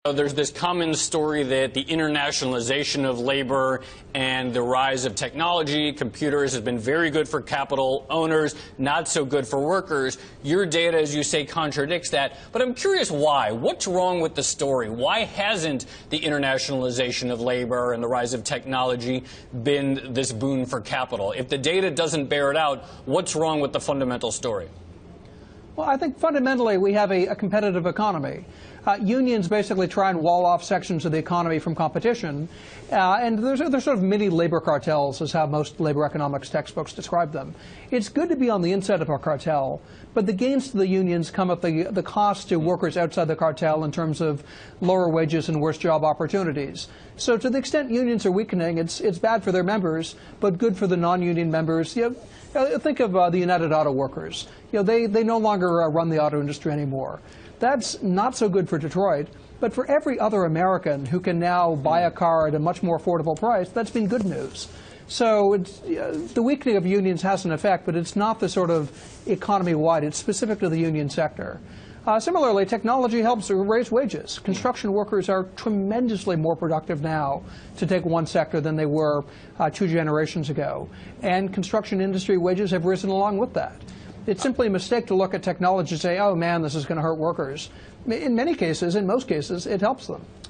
There's this common story that the internationalization of labor and the rise of technology, computers, has been very good for capital owners, not so good for workers. Your data, as you say, contradicts that. But I'm curious why. What's wrong with the story? Why hasn't the internationalization of labor and the rise of technology been this boon for capital? If the data doesn't bear it out, what's wrong with the fundamental story? Well, I think fundamentally we have a competitive economy. Unions basically try and wall off sections of the economy from competition, and there's sort of mini labor cartels is how most labor economics textbooks describe them. It's good to be on the inside of a cartel, but the gains to the unions come at the cost to workers outside the cartel in terms of lower wages and worse job opportunities. So to the extent unions are weakening, it's bad for their members, but good for the non-union members. Think of the United Auto Workers. They no longer run the auto industry anymore. That's not so good for Detroit, but for every other American who can now buy a car at a much more affordable price, that's been good news. So the weakening of unions has an effect, but it's not the sort of economy-wide. It's specific to the union sector. Similarly, technology helps raise wages. Construction workers are tremendously more productive now, to take one sector, than they were 2 generations ago. And construction industry wages have risen along with that. It's simply a mistake to look at technology and say, oh man, this is going to hurt workers. In many cases, in most cases, it helps them.